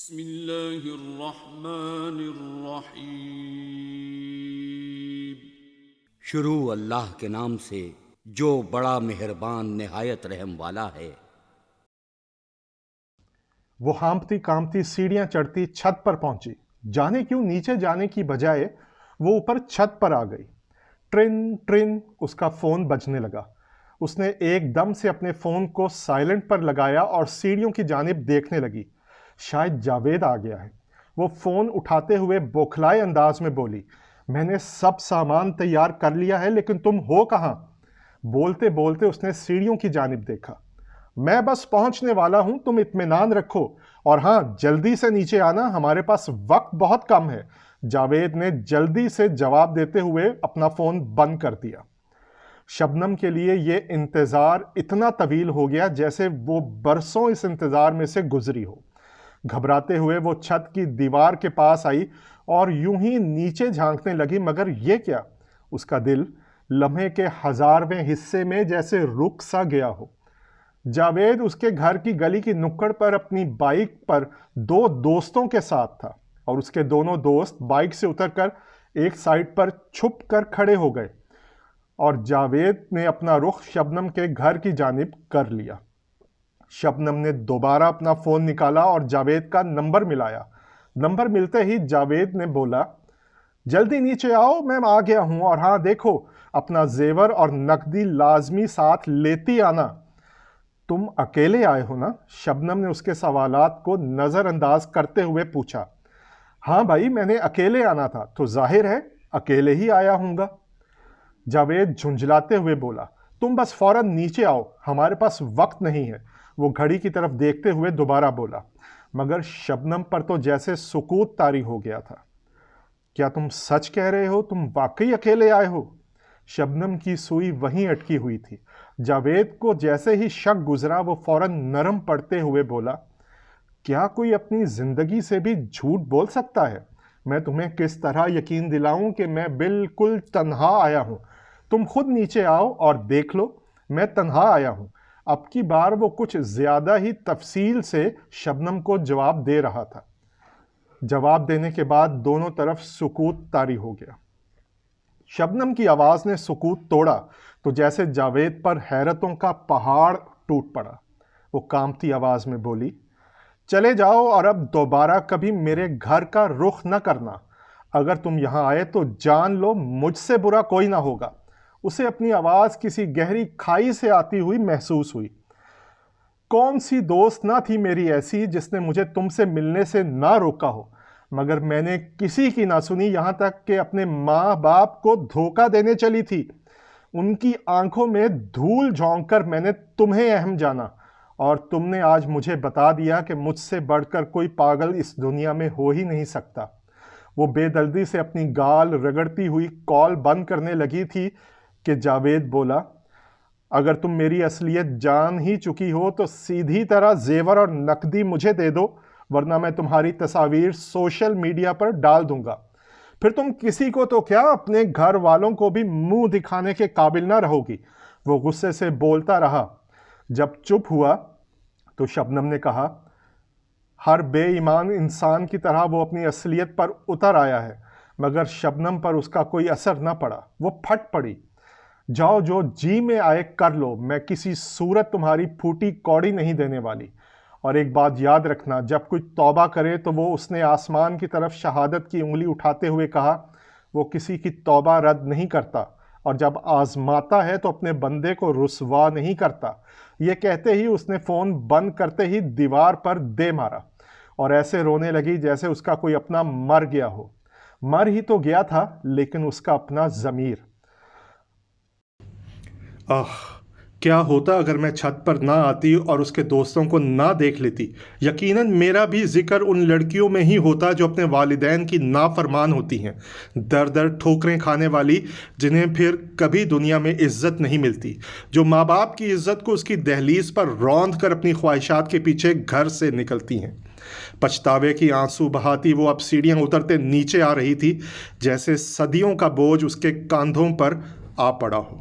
بسم اللہ الرحمن الرحیم۔ شروع اللہ کے نام سے جو بڑا مہربان نہایت رحم والا ہے۔ وہ ہانپتی کانپتی سیڑھیاں چڑھتی چھت پر پہنچی۔ جانے کیوں نیچے جانے کی بجائے وہ اوپر چھت پر آ گئی۔ ٹرن ٹرن اس کا فون بجنے لگا۔ اس نے ایک دم سے اپنے فون کو سائلنٹ پر لگایا اور سیڑھیوں کی جانب دیکھنے لگی۔ شاید جاوید آ گیا ہے۔ وہ فون اٹھاتے ہوئے بوکھلائے انداز میں بولی، میں نے سب سامان تیار کر لیا ہے لیکن تم ہو کہاں؟ بولتے بولتے اس نے سیڑھیوں کی جانب دیکھا۔ میں بس پہنچنے والا ہوں، تم اطمینان رکھو، اور ہاں جلدی سے نیچے آنا، ہمارے پاس وقت بہت کم ہے۔ جاوید نے جلدی سے جواب دیتے ہوئے اپنا فون بند کر دیا۔ شبنم کے لیے یہ انتظار اتنا طویل ہو گیا جیسے وہ برسوں اس انتظار میں سے گزری ہو۔ گھبراتے ہوئے وہ چھت کی دیوار کے پاس آئی اور یوں ہی نیچے جھانکنے لگی، مگر یہ کیا؟ اس کا دل لمحے کے 1000ویں حصے میں جیسے رک سا گیا ہو۔ جاوید اس کے گھر کی گلی کی نکڑ پر اپنی بائک پر 2 دوستوں کے ساتھ تھا، اور اس کے دونوں دوست بائک سے اتر کر ایک سائڈ پر چھپ کر کھڑے ہو گئے، اور جاوید نے اپنا رخ شبنم کے گھر کی جانب کر لیا۔ شبنم نے دوبارہ اپنا فون نکالا اور جاوید کا نمبر ملایا۔ نمبر ملتے ہی جاوید نے بولا، جلدی نیچے آؤ، میں آ گیا ہوں، اور ہاں دیکھو اپنا زیور اور نقدی لازمی ساتھ لیتی آنا۔ تم اکیلے آئے ہو نا؟ شبنم نے اس کے سوالات کو نظر انداز کرتے ہوئے پوچھا۔ ہاں بھائی، میں نے اکیلے آنا تھا، تو ظاہر ہے اکیلے ہی آیا ہوں گا۔ جاوید جھنجھلاتے ہوئے بولا، تم بس فوراً نیچے آؤ، ہمارے پاس وقت نہیں ہے۔ وہ گھڑی کی طرف دیکھتے ہوئے دوبارہ بولا، مگر شبنم پر تو جیسے سکوت طاری ہو گیا تھا۔ کیا تم سچ کہہ رہے ہو؟ تم واقعی اکیلے آئے ہو؟ شبنم کی سوئی وہیں اٹکی ہوئی تھی۔ جاوید کو جیسے ہی شک گزرا، وہ فوراً نرم پڑتے ہوئے بولا، کیا کوئی اپنی زندگی سے بھی جھوٹ بول سکتا ہے؟ میں تمہیں کس طرح یقین دلاؤں کہ میں بالکل تنہا آیا ہوں؟ تم خود نیچے آؤ اور دیکھ لو، میں تنہا آیا ہوں۔ اب کی بار وہ کچھ زیادہ ہی تفصیل سے شبنم کو جواب دے رہا تھا۔ جواب دینے کے بعد دونوں طرف سکوت طاری ہو گیا۔ شبنم کی آواز نے سکوت توڑا تو جیسے جاوید پر حیرتوں کا پہاڑ ٹوٹ پڑا۔ وہ کانپتی آواز میں بولی، چلے جاؤ اور اب دوبارہ کبھی میرے گھر کا رخ نہ کرنا۔ اگر تم یہاں آئے تو جان لو مجھ سے برا کوئی نہ ہوگا۔ اسے اپنی آواز کسی گہری کھائی سے آتی ہوئی محسوس ہوئی۔ کون سی دوست نہ تھی میری ایسی جس نے مجھے تم سے ملنے سے نہ روکا ہو، مگر میں نے کسی کی نہ سنی، یہاں تک کہ اپنے ماں باپ کو دھوکہ دینے چلی تھی۔ ان کی آنکھوں میں دھول جھونک کر میں نے تمہیں اہم جانا، اور تم نے آج مجھے بتا دیا کہ مجھ سے بڑھ کر کوئی پاگل اس دنیا میں ہو ہی نہیں سکتا۔ وہ بے دردی سے اپنی گال رگڑتی ہوئی کال بند کرنے لگی تھی کہ جاوید بولا، اگر تم میری اصلیت جان ہی چکی ہو تو سیدھی طرح زیور اور نقدی مجھے دے دو، ورنہ میں تمہاری تصاویر سوشل میڈیا پر ڈال دوں گا۔ پھر تم کسی کو تو کیا، اپنے گھر والوں کو بھی منہ دکھانے کے قابل نہ رہو گی۔ وہ غصے سے بولتا رہا۔ جب چپ ہوا تو شبنم نے کہا، ہر بے ایمان انسان کی طرح وہ اپنی اصلیت پر اتر آیا ہے، مگر شبنم پر اس کا کوئی اثر نہ پڑا۔ وہ پھٹ پڑی، جاؤ جو جی میں آئے کر لو، میں کسی صورت تمہاری پھوٹی کوڑی نہیں دینے والی۔ اور ایک بات یاد رکھنا، جب کوئی توبہ کرے تو وہ، اس نے آسمان کی طرف شہادت کی انگلی اٹھاتے ہوئے کہا، وہ کسی کی توبہ رد نہیں کرتا، اور جب آزماتا ہے تو اپنے بندے کو رسوا نہیں کرتا۔ یہ کہتے ہی اس نے فون بند کرتے ہی دیوار پر دے مارا، اور ایسے رونے لگی جیسے اس کا کوئی اپنا مر گیا ہو۔ مر ہی تو گیا تھا، لیکن اس کا اپنا ضمیر۔ کیا ہوتا اگر میں چھت پر نہ آتی اور اس کے دوستوں کو نہ دیکھ لیتی؟ یقیناً میرا بھی ذکر ان لڑکیوں میں ہی ہوتا جو اپنے والدین کی نافرمان ہوتی ہیں، در در ٹھوکریں کھانے والی، جنہیں پھر کبھی دنیا میں عزت نہیں ملتی، جو ماں باپ کی عزت کو اس کی دہلیز پر روندھ کر اپنی خواہشات کے پیچھے گھر سے نکلتی ہیں۔ پچھتاوے کی آنسو بہاتی وہ اب سیڑھیاں اترتے نیچے آ رہی تھی، جیسے صدیوں کا بوجھ اس کے کاندھوں پر آ پڑا ہو۔